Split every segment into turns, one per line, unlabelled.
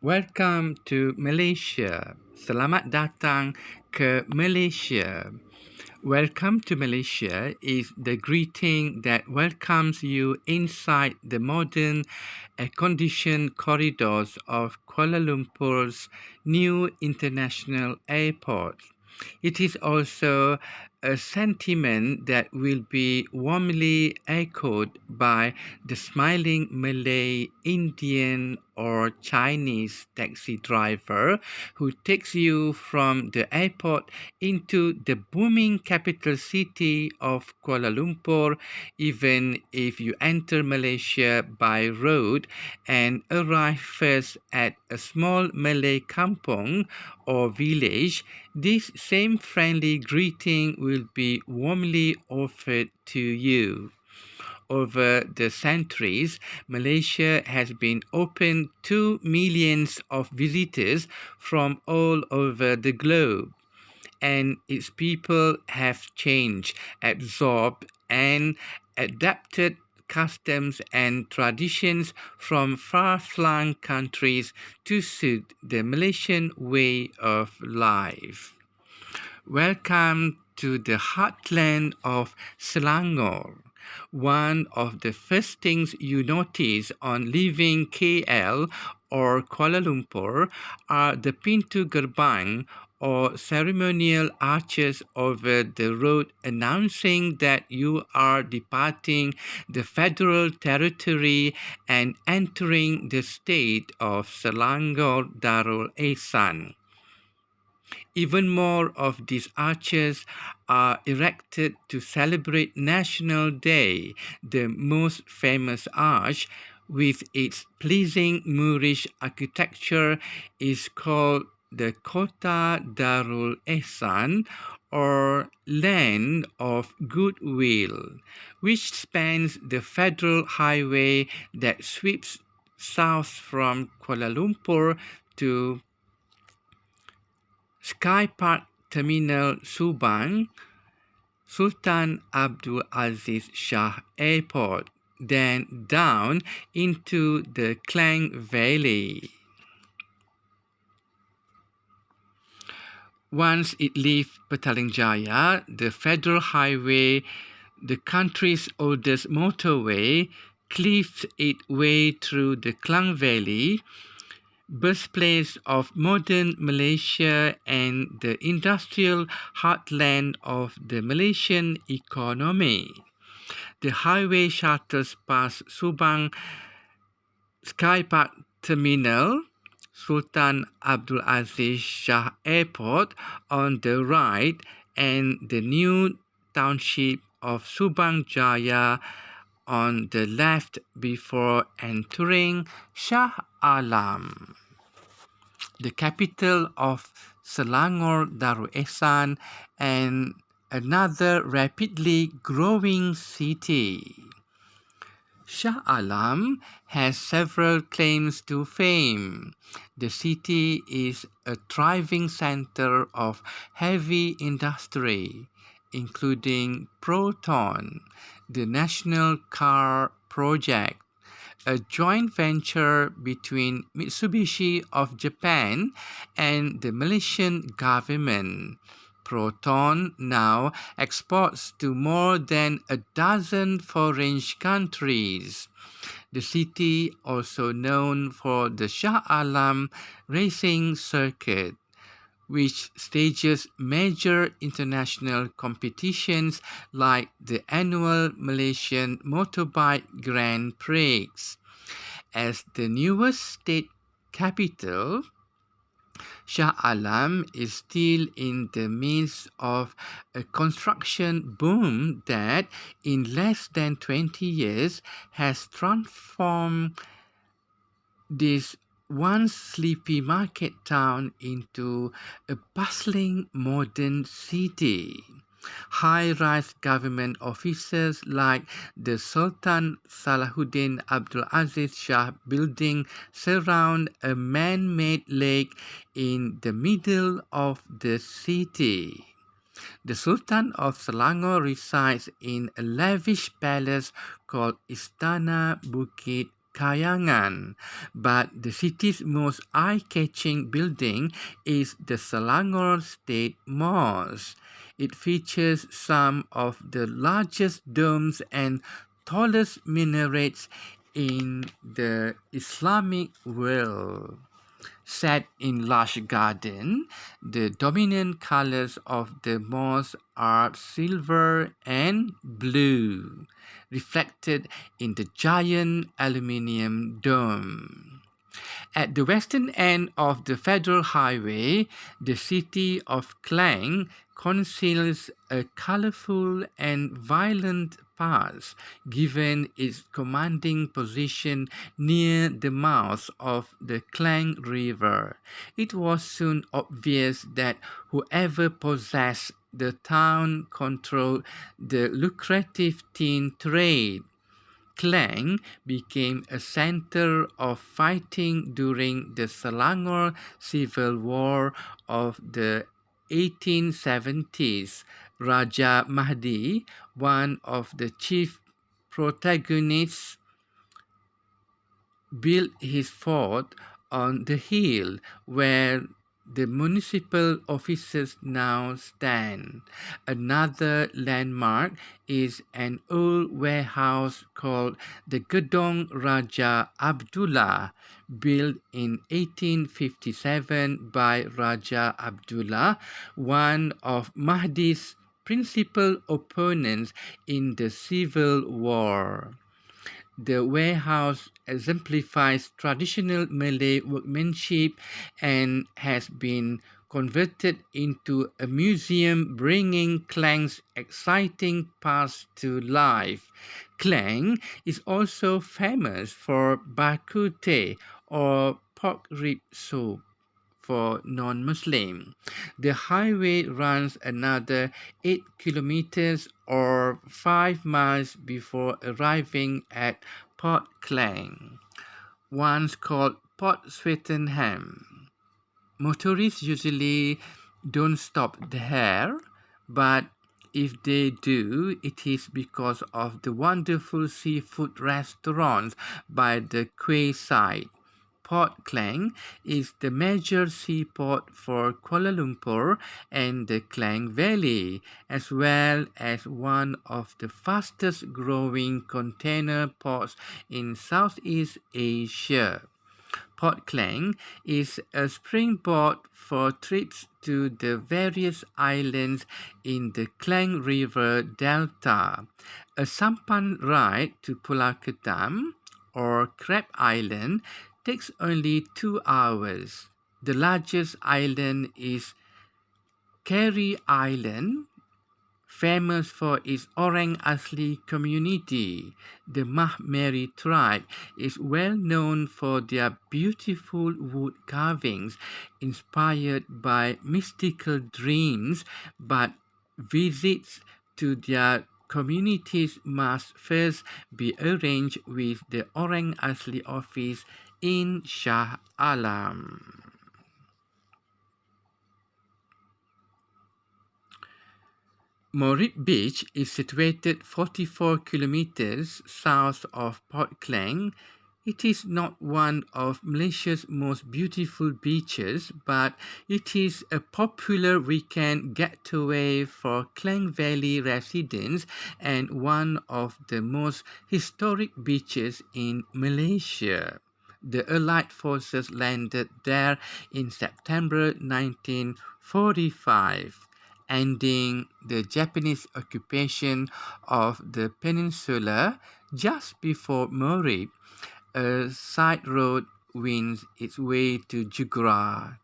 Welcome to Malaysia. Selamat datang ke Malaysia. Welcome to Malaysia is the greeting that welcomes you inside the modern air-conditioned corridors of Kuala Lumpur's new international airport. It is also a sentiment that will be warmly echoed by the smiling Malay, Indian, or Chinese taxi driver who takes you from the airport into the booming capital city of Kuala Lumpur, even if you enter Malaysia by road and arrive first at a small Malay kampung or village. This same friendly greeting will be warmly offered to you. Over the centuries, Malaysia has been open to millions of visitors from all over the globe, and its people have changed, absorbed, and adapted customs and traditions from far-flung countries to suit the Malaysian way of life. Welcome to the heartland of Selangor. One of the first things you notice on leaving KL or Kuala Lumpur are the Pintu Gerbang or ceremonial arches over the road announcing that you are departing the federal territory and entering the state of Selangor Darul Ehsan. Even more of these arches are erected to celebrate National Day. The most famous arch, with its pleasing Moorish architecture, is called the Kota Darul Ehsan, or Land of Goodwill, which spans the federal highway that sweeps south from Kuala Lumpur to Sky Park Terminal Subang, Sultan Abdul Aziz Shah Airport, then down into the Klang Valley. Once it leaves Petaling Jaya, the federal highway, the country's oldest motorway, cleaves its way through the Klang Valley, birthplace of modern Malaysia and the industrial heartland of the Malaysian economy. The highway shuttles past Subang Sky Park Terminal, Sultan Abdul Aziz Shah Airport on the right, and the new township of Subang Jaya on the left before entering Shah Alam, the capital of Selangor Darul Ehsan, and another rapidly growing city. Shah Alam has several claims to fame. The city is a thriving center of heavy industry, including Proton, the national car project, a joint venture between Mitsubishi of Japan and the Malaysian government. Proton now exports to more than a dozen foreign countries. The city also known for the Shah Alam racing circuit, which stages major international competitions like the annual Malaysian Motorbike Grand Prix. As the newest state capital, Shah Alam is still in the midst of a construction boom that, in less than 20 years, has transformed this once sleepy market town into a bustling modern city. High-rise government offices like the Sultan Salahuddin Abdul Aziz Shah building surround a man-made lake in the middle of the city. The Sultan of Selangor resides in a lavish palace called Istana Bukit kayangan, but the city's most eye-catching building is the Selangor State Mosque. It features some of the largest domes and tallest minarets in the Islamic world. Set in lush garden, the dominant colors of the mosque are silver and blue, reflected in the giant aluminium dome. At the western end of the federal highway, the city of Klang conceals a colorful and violent past, given its commanding position near the mouth of the Klang River. It was soon obvious that whoever possessed the town controlled the lucrative tin trade. Klang became a center of fighting during the Selangor Civil War of the 1870s. Raja Mahdi, one of the chief protagonists, built his fort on the hill where the municipal offices now stand. Another landmark is an old warehouse called the Gedong Raja Abdullah, built in 1857 by Raja Abdullah, one of Mahdi's principal opponents in the Civil War. The warehouse exemplifies traditional Malay workmanship and has been converted into a museum bringing Klang's exciting past to life. Klang is also famous for bak kut teh or pork rib soup for non-Muslim. The highway runs another 8 kilometers or 5 miles before arriving at Port Klang, once called Port Swettenham. Motorists usually don't stop there, but if they do, it is because of the wonderful seafood restaurants by the quayside. Port Klang is the major seaport for Kuala Lumpur and the Klang Valley, as well as one of the fastest growing container ports in Southeast Asia. Port Klang is a springboard for trips to the various islands in the Klang River Delta. A sampan ride to Pulau Ketam or Crab Island takes only 2 hours. The largest island is Carey Island, famous for its Orang Asli community. The Mahmeri tribe is well known for their beautiful wood carvings inspired by mystical dreams, but visits to their communities must first be arranged with the Orang Asli office in Shah Alam. Morit Beach is situated 44 kilometers south of Port Klang. It is not one of Malaysia's most beautiful beaches, but it is a popular weekend getaway for Klang Valley residents and one of the most historic beaches in Malaysia. The Allied forces landed there in September 1945, ending the Japanese occupation of the peninsula. Just before Morit, a side road wins its way to Jugra.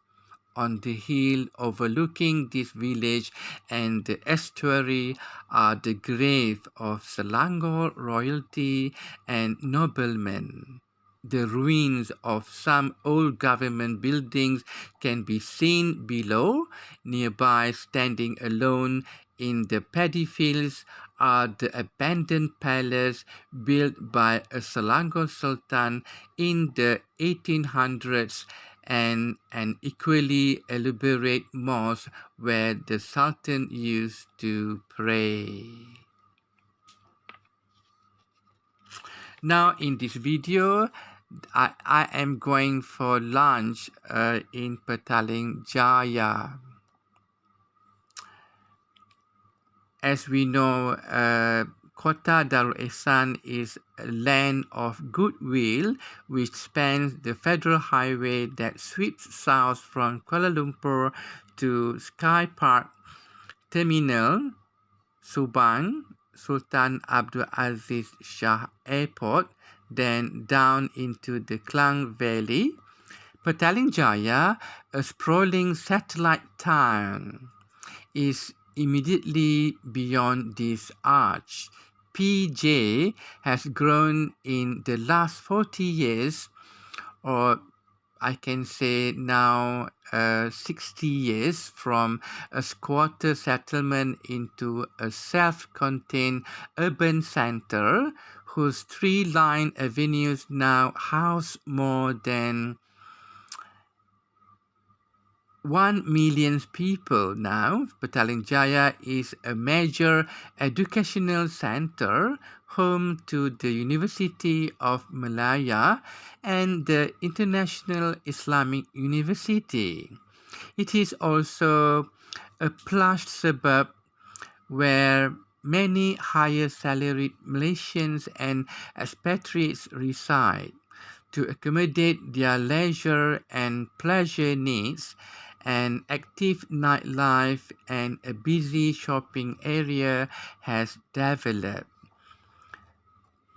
On the hill overlooking this village and the estuary are the graves of Selangor royalty and noblemen. The ruins of some old government buildings can be seen below. Nearby, standing alone in the paddy fields, are the abandoned palace built by a Selangor sultan in the 1800s and an equally elaborate mosque where the sultan used to pray. Now in this video, I am going for lunch in Petaling Jaya. As we know, Kota Darul Ihsan is a land of goodwill which spans the federal highway that sweeps south from Kuala Lumpur to Sky Park Terminal, Subang, Sultan Abdul Aziz Shah Airport, then down into the Klang Valley. Petaling Jaya, a sprawling satellite town, is immediately beyond this arch. PJ has grown in the last 40 years, or I can say now 60 years, from a squatter settlement into a self-contained urban center whose tree-lined avenues now house more than 1 million people now. Petaling Jaya is a major educational center, home to the University of Malaya and the International Islamic University. It is also a plush suburb where many higher salaried Malaysians and expatriates reside. To accommodate their leisure and pleasure needs, an active nightlife and a busy shopping area has developed.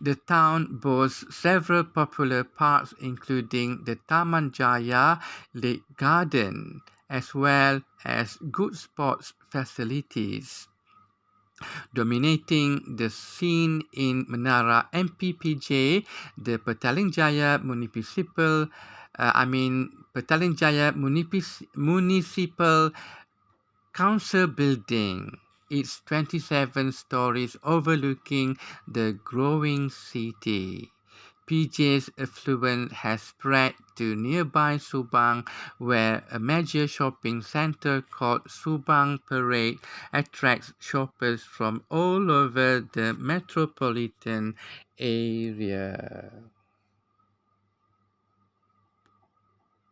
The town boasts several popular parks including the Taman Jaya Lake Garden, as well as good sports facilities. Dominating the scene in Menara MPPJ, the Petaling Jaya Municipal Council building. It's 27 stories overlooking the growing city. PJ's affluence has spread to nearby Subang, where a major shopping center called Subang Parade attracts shoppers from all over the metropolitan area.